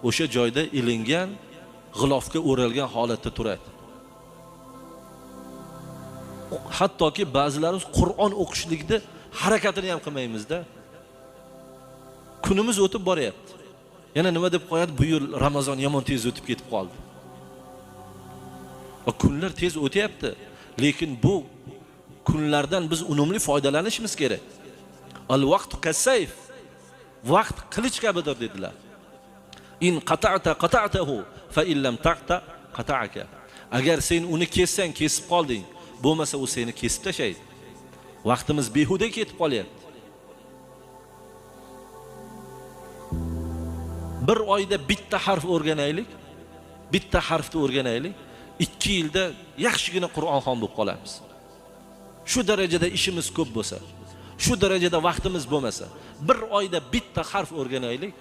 o'sha joyda ilingan, g'ilofga o'ralgan holatda turadi. Hattoki ba'zilarimiz Qur'on o'qishlikda harakatini ham qilmaymiz-da. Kunimiz o'tib boryapti. Yana nima deb qo'yadi? Bu yil Ramazon yomon tez o'tib ketib qoldi. Va kunlar tez o'tyapti, lekin bu kunlardan biz unumli foydalanishimiz kerak. Al-vaqtu kas-sayf. Vaqt qilich kabidir dedilar. In qata'ta qata'tahu fa in lam taqta qata'aka. Agar sen uni kessang, kesib qolding, bo'lmasa u seni kesib tashlaydi. Vaqtimiz behuda ketib qolyapti. Bir oyda bitta harf o'rganaylik, bitta harfni o'rganaylik, 2 yilda yaxshigina Qur'onxon bo'lib qolamiz. Shu darajada ishimiz ko'p bo'lsa, shu darajada vaqtimiz bo'lmasa, bir oyda bitta harf o'rganaylik,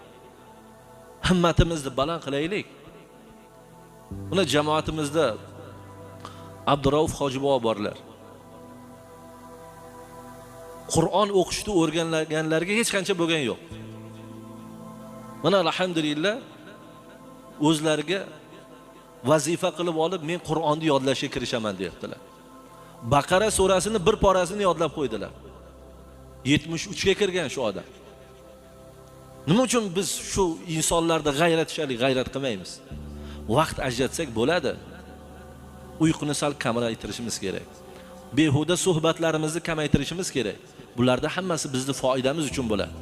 himmatimizni baland qilaylik. Buni jamoatimizda Abdurauf Hojibobo borlar. Qur'on o'qishni o'rganganlarga hech qancha bo'lgan yo'q. Mana alhamdulillah o'zlariga vazifa qilib olib, men Qur'onni yodlashga kirishaman deyaptilar. Baqara surasini bir porasini yodlab qo'ydilar. 73 ga kirgan shu odam. Nima uchun biz shu insonlarda g'ayrat qilmaymiz? Vaqt ajratsak bo'ladi. Uyquni sal kamaytirishimiz kerak. Behuda suhbatlarimizni kamaytirishimiz kerak. Bularda hammasi bizning foydamiz uchun bo'ladi.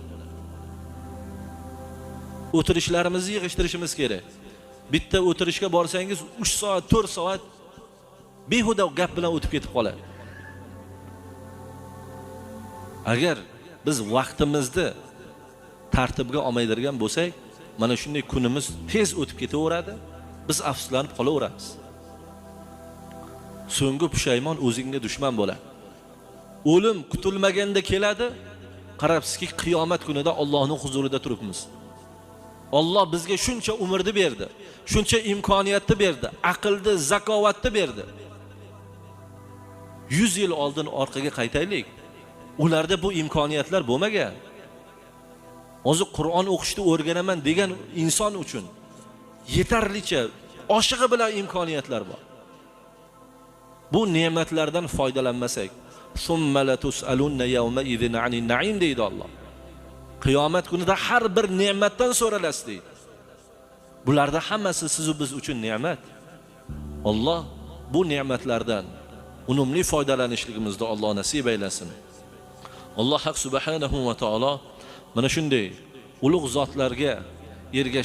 O'tirishlarimizni yig'ishtirishimiz kerak. Bitta o'tirishga borsangiz 3 soat, 4 soat behuda gap bilan o'tib ketib qoladi. Agar biz vaqtimizni tartibga olmaydirgan bo'lsak, mana shunday kunimiz tez o'tib ketaveradi, biz afsuslanib qolaveramiz. So'nggi pushaymon o'zingga dushman bo'ladi. O'lim kutilmaganda keladi, qarabsizki qiyomat kunida Allohning huzurida turibmiz. Allah bizga shuncha umrni berdi, shuncha imkoniyatni berdi, aqlni, zakovatni berdi. 100 yil oldin orqaga qaytaylik. Ularda bu imkoniyatlar bo'lmagan. Hozir Qur'on o'qishni o'rganaman degan inson uchun yetarlicha oshig'i bilan imkoniyatlar bor. Bu ne'matlardan foydalanmasak, summa la tusalunna yawma idhin 'anil na'im deydi Alloh. Qiyomat kunida har bir ne'matdan so'ralasiz deydi. Bularda hammasi siz va biz uchun ne'mat. Alloh bu ne'matlardan unumli foydalanishligimizni Alloh nasib aylasin. Alloh haq subhanahu va taolo mana shunday ulug' zotlarga ergash